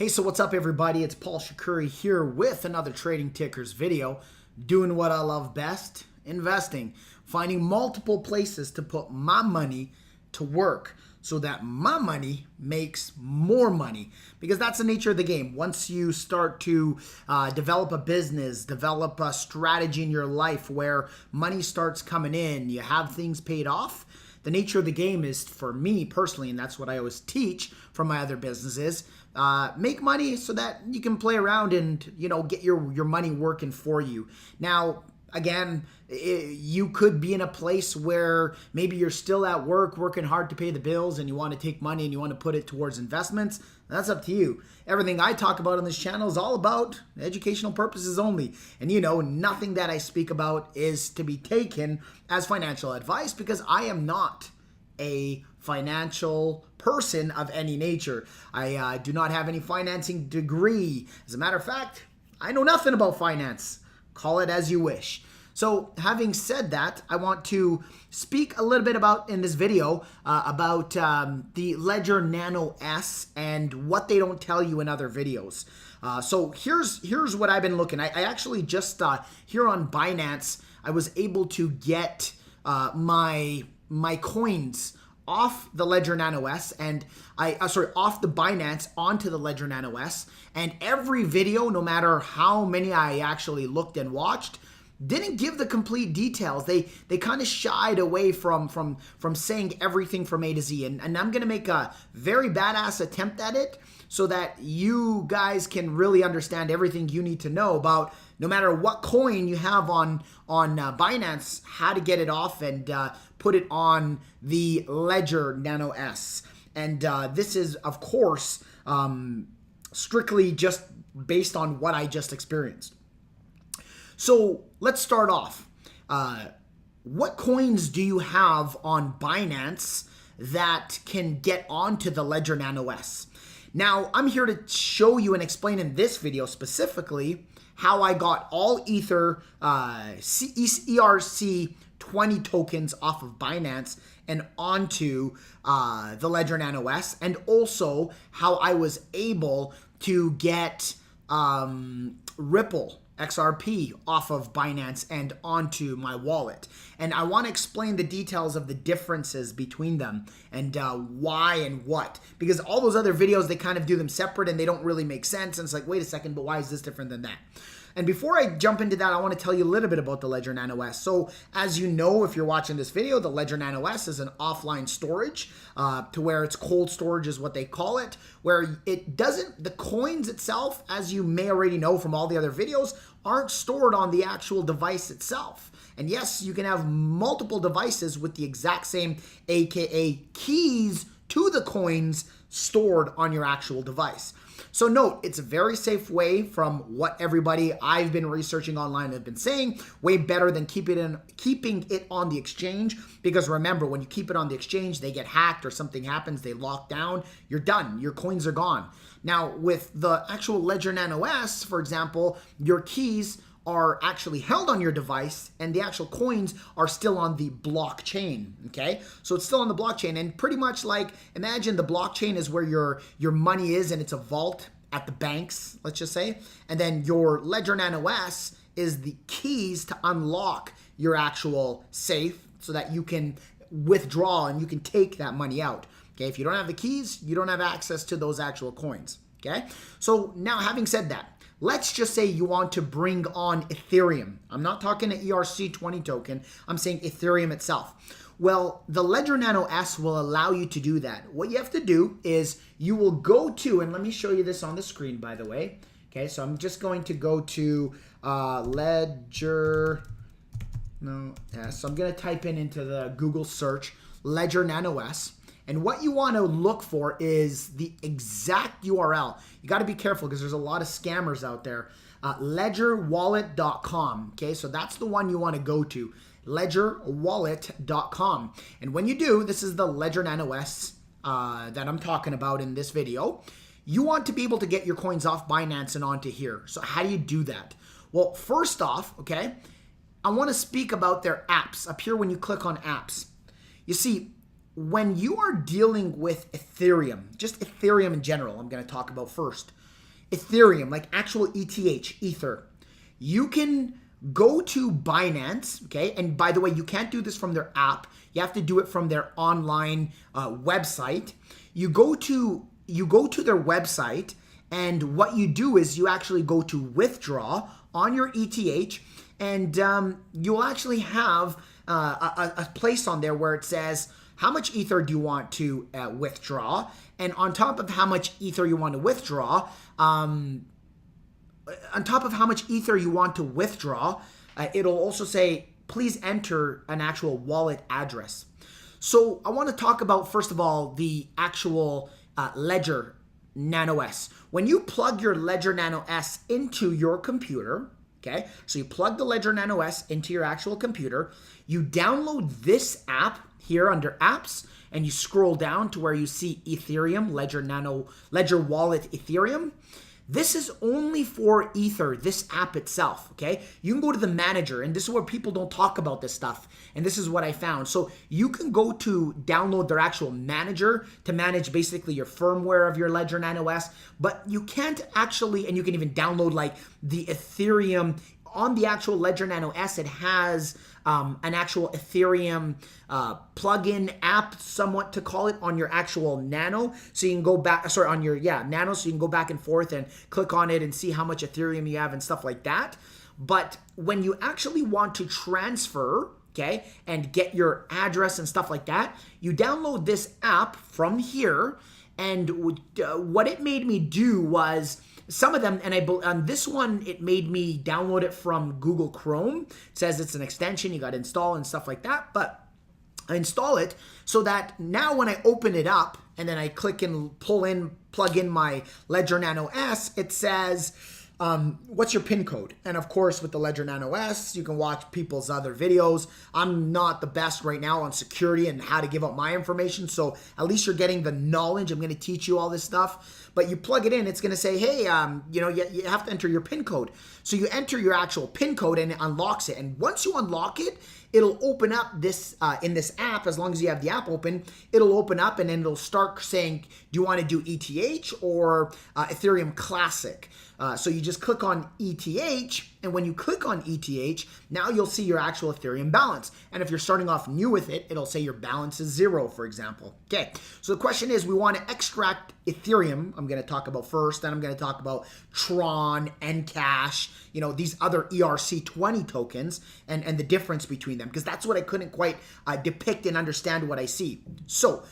Hey, so what's up everybody? It's Paul Shakuri here with another Trading Tickers video, doing what I love best, investing, finding multiple places to put my money to work so that my money makes more money, because that's the nature of the game. Once you start to develop a business, develop a strategy in your life where money starts coming in, you have things paid off, the nature of the game is, for me personally, and that's what I always teach from my other businesses, make money so that you can play around and, you know, get your money working for you. Now, again, you could be in a place where maybe you're still at work working hard to pay the bills and you want to take money and you want to put it towards investments. That's up to you. Everything I talk about on this channel is all about educational purposes only. And you know, nothing that I speak about is to be taken as financial advice, because I am not a financial person of any nature. I do not have any financing degree. As a matter of fact, I know nothing about finance. Call it as you wish. So having said that, I want to speak a little bit about in this video about the Ledger Nano S and what they don't tell you in other videos. So here's what I've been looking. I actually just here on Binance, I was able to get my coins off the Ledger Nano S and off the Binance onto the Ledger Nano S, and every video, no matter how many I actually looked and watched, didn't give the complete details. They kind of shied away from saying everything from A to Z, and I'm gonna make a very badass attempt at it so that you guys can really understand everything you need to know about, no matter what coin you have on Binance, how to get it off and put it on the Ledger Nano S. And this is, of course, strictly just based on what I just experienced. So let's start off. What coins do you have on Binance that can get onto the Ledger Nano S? Now, I'm here to show you and explain in this video specifically how I got all Ether ERC20 tokens off of Binance and onto the Ledger Nano S, and also how I was able to get Ripple XRP off of Binance and onto my wallet. And I want to explain the details of the differences between them and why and what, because all those other videos, they kind of do them separate and they don't really make sense. And it's like, wait a second, but why is this different than that? And before I jump into that, I want to tell you a little bit about the Ledger Nano S. So as you know, if you're watching this video, the Ledger Nano S is an offline storage to where it's cold storage is what they call it, where it doesn't, the coins itself, as you may already know from all the other videos, aren't stored on the actual device itself. And yes, you can have multiple devices with the exact same, aka keys to the coins stored on your actual device. So note, it's a very safe way from what everybody I've been researching online have been saying, way better than keeping it on the exchange, because remember, when you keep it on the exchange, they get hacked or something happens, they lock down, you're done, your coins are gone. Now with the actual Ledger Nano S, for example, your keys are actually held on your device and the actual coins are still on the blockchain, okay? So it's still on the blockchain, and pretty much like, imagine the blockchain is where your money is, and it's a vault at the banks, let's just say, and then your Ledger Nano S is the keys to unlock your actual safe so that you can withdraw and you can take that money out, okay? If you don't have the keys, you don't have access to those actual coins, okay? So now, having said that, let's just say you want to bring on Ethereum. I'm not talking an ERC20 token. I'm saying Ethereum itself. Well, the Ledger Nano S will allow you to do that. What you have to do is you will go to, and let me show you this on the screen, by the way. Okay, so I'm just going to go to Ledger Nano S. So I'm going to type into the Google search Ledger Nano S. And what you want to look for is the exact URL. You got to be careful because there's a lot of scammers out there. Ledgerwallet.com. Okay, so that's the one you want to go to. Ledgerwallet.com. And when you do, this is the Ledger Nano S that I'm talking about in this video. You want to be able to get your coins off Binance and onto here. So how do you do that? Well, first off, okay, I want to speak about their apps up here when you click on apps. You see, when you are dealing with Ethereum, just Ethereum in general, I'm going to talk about first. Ethereum, like actual ETH, Ether, you can go to Binance, okay? And by the way, you can't do this from their app. You have to do it from their online website. You go to their website, and what you do is you actually go to withdraw on your ETH, and you'll actually have a place on there where it says how much Ether do you want to withdraw, and on top of how much Ether you want to withdraw, it'll also say, please enter an actual wallet address. So I want to talk about, first of all, the actual Ledger Nano S. When you plug your Ledger Nano S into your computer, okay, so you plug the Ledger Nano S into your actual computer, you download this app here under apps, and you scroll down to where you see Ethereum, Ledger Wallet Ethereum. This is only for Ether, this app itself, okay? You can go to the manager, and this is where people don't talk about this stuff, and this is what I found. So you can go to download their actual manager to manage basically your firmware of your Ledger Nano S, but you can't actually, and you can even download like the Ethereum on the actual Ledger Nano S. It has an actual Ethereum plugin app, somewhat to call it, on your actual Nano. So you can go back, on your, Nano, so you can go back and forth and click on it and see how much Ethereum you have and stuff like that. But when you actually want to transfer, okay, and get your address and stuff like that, you download this app from here. And what it made me do was, some of them, and on this one, it made me download it from Google Chrome. It says it's an extension, you got to install and stuff like that. But I install it so that now when I open it up and then I click and plug in my Ledger Nano S, it says, what's your PIN code? And of course, with the Ledger Nano S, you can watch people's other videos. I'm not the best right now on security and how to give out my information, so at least you're getting the knowledge. I'm going to teach you all this stuff. But you plug it in, it's going to say, hey, you have to enter your PIN code. So you enter your actual PIN code and it unlocks it. And once you unlock it, it'll open up this in this app. As long as you have the app open, it'll open up and then it'll start saying, do you want to do ETH or Ethereum Classic? So you just click on ETH, and when you click on ETH, now you'll see your actual Ethereum balance. And if you're starting off new with it, it'll say your balance is 0, for example. Okay, so the question is, we want to extract Ethereum. I'm going to talk about first, then I'm going to talk about Tron, NCASH, these other ERC20 tokens and the difference between them, because that's what I couldn't quite depict and understand what I see. So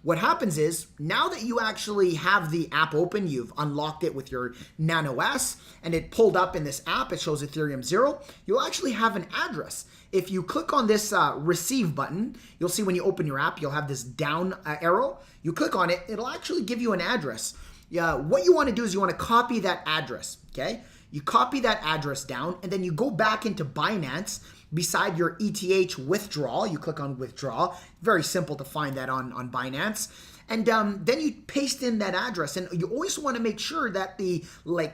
what happens is, now that you actually have the app open, you've unlocked it with your Nano S, and it pulled up in this app, it shows Ethereum 0, you'll actually have an address. If you click on this receive button, you'll see when you open your app, you'll have this down arrow. You click on it, it'll actually give you an address. What you want to do is you want to copy that address, okay? You copy that address down, and then you go back into Binance. Beside your ETH withdrawal, you click on withdraw. Very simple to find that on Binance. And then you paste in that address. And you always want to make sure that the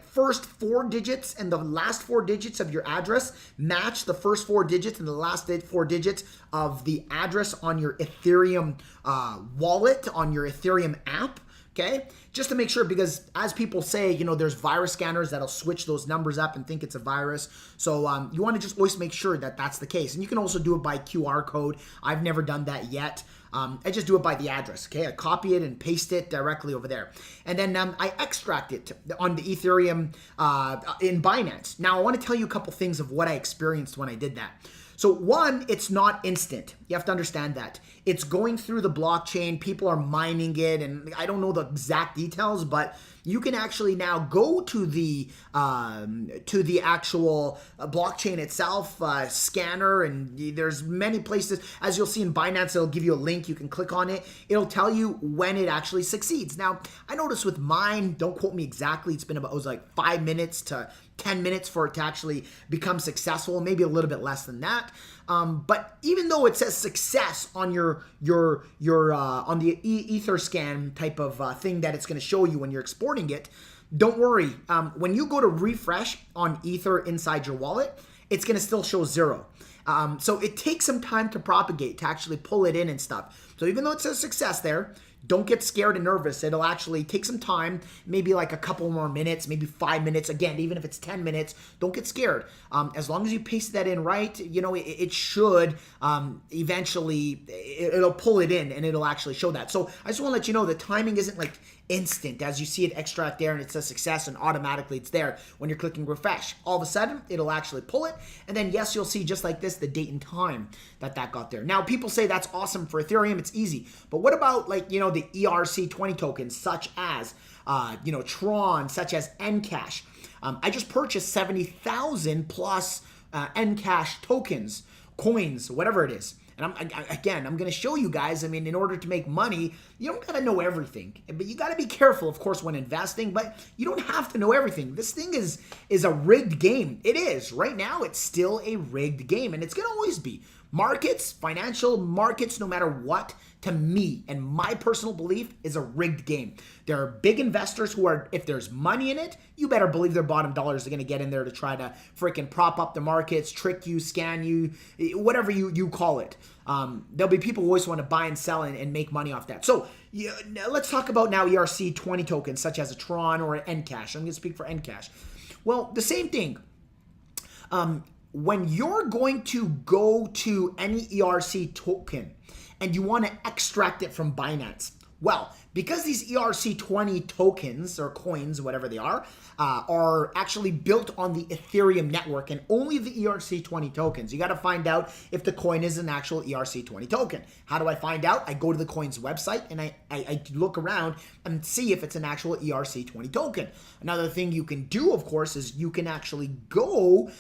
first 4 digits and the last 4 digits of your address match the first 4 digits and the last 4 digits of the address on your Ethereum wallet, on your Ethereum app. Okay, just to make sure, because as people say, there's virus scanners that'll switch those numbers up and think it's a virus. So you want to just always make sure that that's the case. And you can also do it by QR code. I've never done that yet. I just do it by the address. Okay, I copy it and paste it directly over there. And then I extract it on the Ethereum in Binance. Now, I want to tell you a couple things of what I experienced when I did that. So one, it's not instant. You have to understand that. It's going through the blockchain. People are mining it, and I don't know the exact details, but you can actually now go to the actual blockchain itself, scanner, and there's many places. As you'll see in Binance, it'll give you a link. You can click on it. It'll tell you when it actually succeeds. Now, I noticed with mine, don't quote me exactly, it was like 5 minutes to 10 minutes for it to actually become successful, maybe a little bit less than that. But even though it says success on your on the Etherscan type of thing that it's going to show you when you're exporting it, don't worry. When you go to refresh on Ether inside your wallet, it's going to still show 0. So it takes some time to propagate, to actually pull it in and stuff. So even though it says success there, don't get scared and nervous. It'll actually take some time, maybe like a couple more minutes, maybe 5 minutes. Again, even if it's 10 minutes, don't get scared. As long as you paste that in right, you know, it should eventually, it'll pull it in and it'll actually show that. So I just want to let you know the timing isn't like instant as you see it extract there and it says success and automatically it's there when you're clicking refresh. All of a sudden, it'll actually pull it. And then yes, you'll see just like this, the date and time that got there. Now, people say that's awesome for Ethereum. It's easy. But what about like, you know, the ERC20 tokens such as, you know, Tron, such as NCASH? I just purchased 70,000 plus NCASH tokens, coins, whatever it is. And I'm going to show you guys, I mean, in order to make money, you don't got to know everything. But you got to be careful, of course, when investing. But you don't have to know everything. This thing is a rigged game. It is. Right now, it's still a rigged game. And it's going to always be. Markets, financial markets, no matter what, to me and my personal belief, is a rigged game. There are big investors who are, if there's money in it, you better believe their bottom dollars are going to get in there to try to freaking prop up the markets, trick you, scan you, whatever you call it. There'll be people who always want to buy and sell and make money off that. So let's talk about now ERC20 tokens such as a Tron or an NCASH. I'm going to speak for NCASH. Well, the same thing. When you're going to go to any ERC token and you want to extract it from Binance, well, because these ERC20 tokens or coins, whatever they are actually built on the Ethereum network and only the ERC20 tokens. You got to find out if the coin is an actual ERC20 token. How do I find out? I go to the coin's website and I look around and see if it's an actual ERC20 token. Another thing you can do, of course, is you can actually go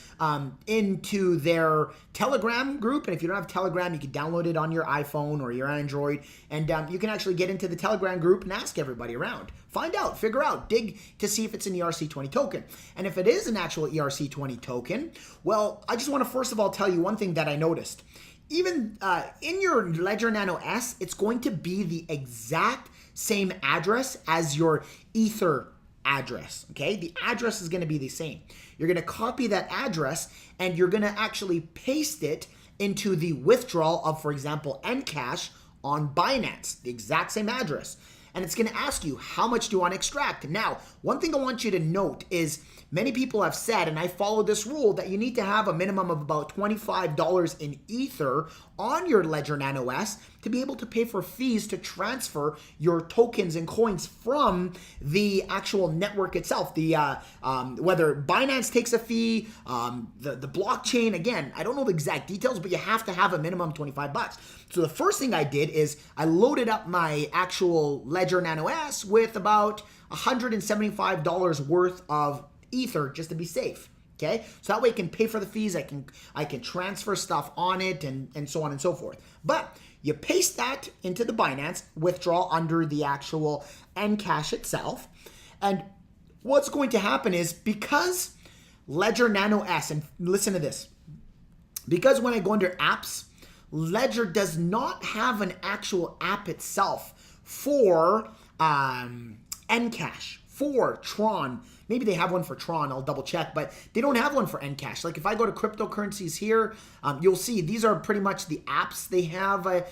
into their Telegram group. And if you don't have Telegram, you can download it on your iPhone or your Android. And you can actually get into the Telegram group and ask everybody around. Find out, figure out, dig to see if it's an ERC20 token. And if it is an actual ERC20 token, well, I just want to first of all tell you one thing that I noticed. Even in your Ledger Nano S, it's going to be the exact same address as your Ether address, okay? The address is going to be the same. You're going to copy that address and you're going to actually paste it into the withdrawal of, for example, NCASH on Binance, the exact same address. And it's going to ask you, how much do you want to extract? Now, one thing I want you to note is many people have said, and I follow this rule, that you need to have a minimum of about $25 in Ether on your Ledger Nano S to be able to pay for fees to transfer your tokens and coins from the actual network itself. The whether Binance takes a fee, the blockchain, again, I don't know the exact details, but you have to have a minimum $25. So the first thing I did is I loaded up my actual Ledger Nano S with about $175 worth of Ether just to be safe. Okay, so that way I can pay for the fees, I can transfer stuff on it and so on and so forth. But you paste that into the Binance withdrawal under the actual NCASH itself. And what's going to happen is, because Ledger Nano S, and listen to this, because when I go under apps, Ledger does not have an actual app itself for NCASH, for Tron. Maybe they have one for Tron, I'll double check, but they don't have one for NCASH. Like if I go to cryptocurrencies here, you'll see these are pretty much the apps they have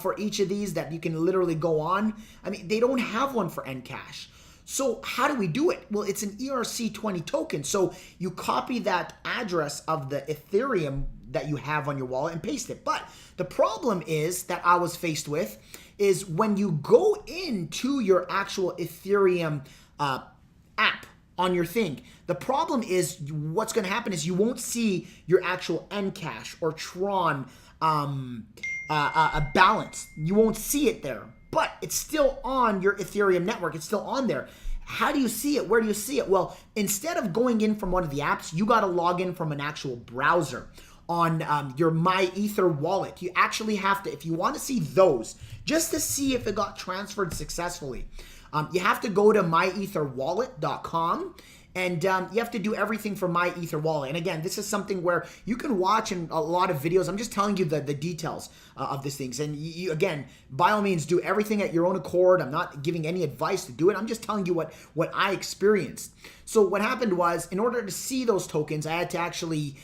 for each of these that you can literally go on. I mean, they don't have one for NCASH. So how do we do it? Well, it's an ERC20 token. So you copy that address of the Ethereum that you have on your wallet and paste it. But the problem is that I was faced with is when you go into your actual Ethereum app on your thing, the problem is what's going to happen is you won't see your actual NCASH or Tron a balance. You won't see it there, but it's still on your Ethereum network. It's still on there. How do you see it? Where do you see it? Well, instead of going in from one of the apps, you got to log in from an actual browser on your My Ether wallet. You actually have to, if you want to see those, just to see if it got transferred successfully, You have to go to myetherwallet.com. And you have to do everything for My Ether Wallet. And again, this is something where you can watch in a lot of videos. I'm just telling you the details of these things. And you, again, by all means, do everything at your own accord. I'm not giving any advice to do it. I'm just telling you what I experienced. So what happened was, in order to see those tokens, I had to actually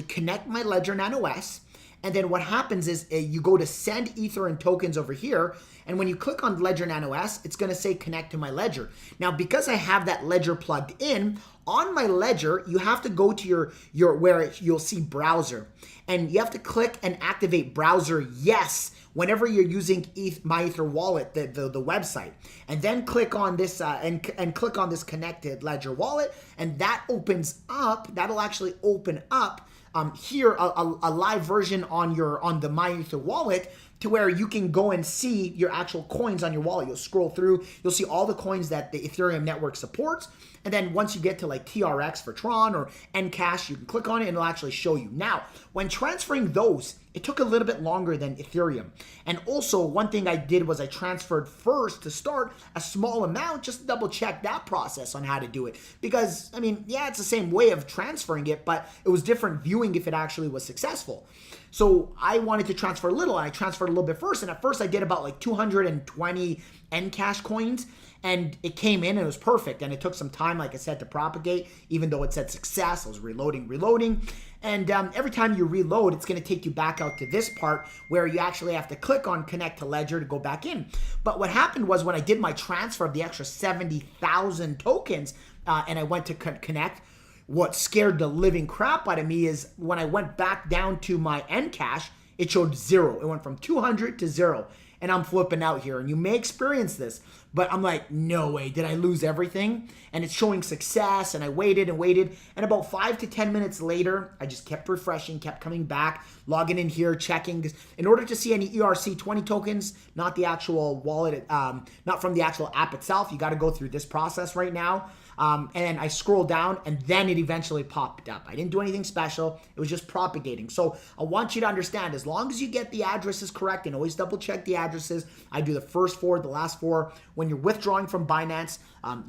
connect my Ledger Nano S. And then what happens is you go to send Ether and tokens over here. And when you click on Ledger Nano S, it's going to say connect to my Ledger. Now, because I have that Ledger plugged in, on my Ledger, you have to go to your where you'll see browser. And you have to click and activate browser yes whenever you're using My Ether Wallet, the website. And then click on this and click on this connected Ledger wallet. And that opens up, that'll actually open up here a live version on the My Ether wallet, to where you can go and see your actual coins on your wallet. You'll scroll through, you'll see all the coins that the Ethereum network supports. And then once you get to like TRX for Tron or NCASH, you can click on it and it'll actually show you. Now, when transferring those, it took a little bit longer than Ethereum. And also, one thing I did was I transferred first to start a small amount, just to double check that process on how to do it. Because, I mean, yeah, it's the same way of transferring it, but it was different viewing if it actually was successful. So I wanted to transfer a little, and I transferred a little bit first. And at first I did about like 220 NCASH coins, and it came in and it was perfect. And it took some time, like I said, to propagate, even though it said success. I was reloading. And every time you reload, it's going to take you back out to this part where you actually have to click on connect to Ledger to go back in. But what happened was, when I did my transfer of the extra 70,000 tokens and I went to connect, what scared the living crap out of me is when I went back down to my NCASH, it showed 0. It went from 200 to 0. And I'm flipping out here. And you may experience this, but I'm like, no way, did I lose everything? And it's showing success, and I waited. And about 5 to 10 minutes later, I just kept refreshing, kept coming back, logging in here, checking. In order to see any ERC20 tokens, not the actual wallet, not from the actual app itself, you got to go through this process right now. And I scrolled down, and then it eventually popped up. I didn't do anything special. It was just propagating. So I want you to understand, as long as you get the addresses correct, and always double check the addresses. I do the first 4, the last 4. When you're withdrawing from Binance,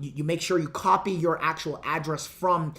you make sure you copy your actual address from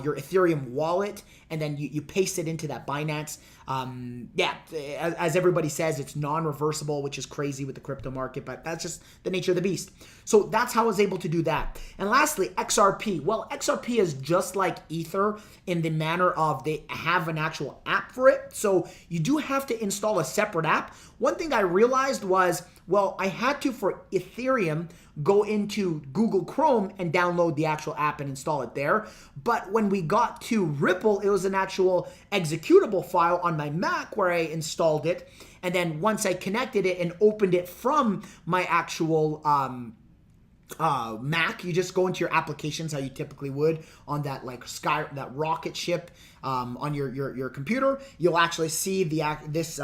your Ethereum wallet, and then you paste it into that Binance. As everybody says, it's non-reversible, which is crazy with the crypto market, but that's just the nature of the beast. So that's how I was able to do that. And lastly, XRP. Well, XRP is just like Ether in the manner of they have an actual app for it. So you do have to install a separate app. One thing I realized was, well, I had to, for Ethereum, go into Google Chrome and download the actual app and install it there. But when we got to Ripple, it was an actual executable file on my Mac where I installed it. And then once I connected it and opened it from my actual Mac, you just go into your applications how you typically would on that that rocket ship on your computer. You'll actually see this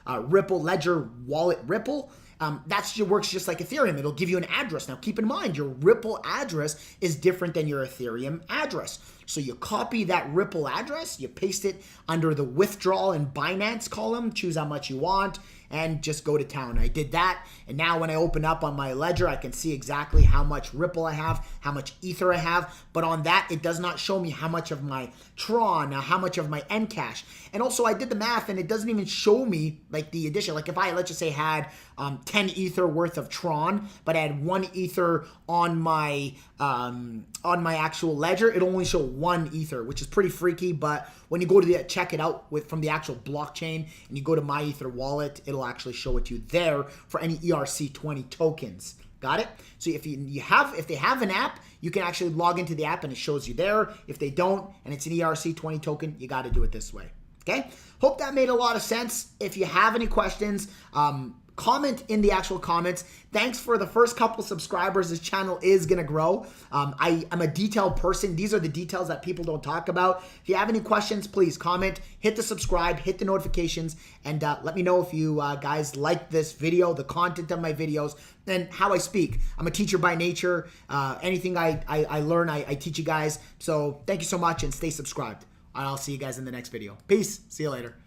Ripple Ledger Wallet Ripple. That works just like Ethereum. It'll give you an address. Now, keep in mind, your Ripple address is different than your Ethereum address. So you copy that Ripple address, you paste it under the withdrawal and Binance column, choose how much you want, and just go to town. I did that, and now when I open up on my Ledger, I can see exactly how much Ripple I have, how much Ether I have, but on that, it does not show me how much of my Tron, how much of my NCASH. And also, I did the math, and it doesn't even show me like the addition. Like if I, let's just say, had 10 Ether worth of Tron, but I had 1 Ether on my actual Ledger, it'll only show 1 Ether, which is pretty freaky. But when you go to check it out from the actual blockchain and you go to My Ether wallet, it'll actually show it to you there for any ERC20 tokens. Got it? So if they have an app, you can actually log into the app and it shows you there. If they don't and it's an ERC20 token, you got to do it this way. Okay? Hope that made a lot of sense. If you have any questions, comment in the actual comments. Thanks for the first couple subscribers. This channel is going to grow. I'm a detailed person. These are the details that people don't talk about. If you have any questions, please comment, hit the subscribe, hit the notifications, and let me know if you guys like this video, the content of my videos, and how I speak. I'm a teacher by nature. Anything I learn, I teach you guys. So thank you so much, and stay subscribed. I'll see you guys in the next video. Peace. See you later.